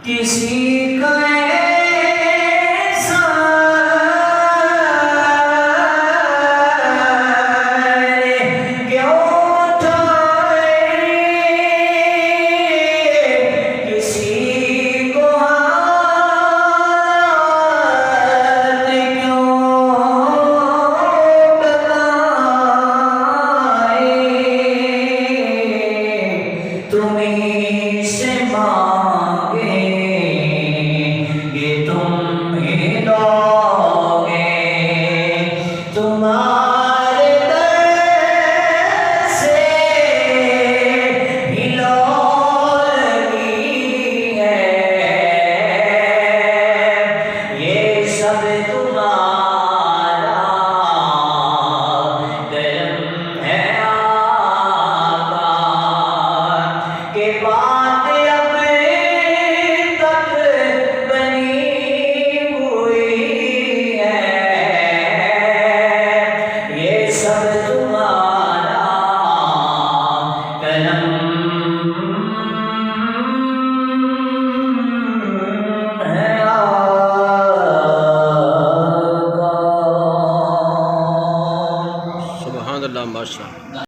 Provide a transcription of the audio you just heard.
کسی کا ایسا کیوں اٹھائے، کسی کو حالات کیوں بتائے، تمہیں سے تم ہی دو گے، تمہارے در سے ہی لوگی ہے، یہ سب تمہارا کرم ہے آقا، کہ بات اب تک بنی سب تمہارا کرم ہے آقا۔ سبحان اللہ، ماشاءاللہ۔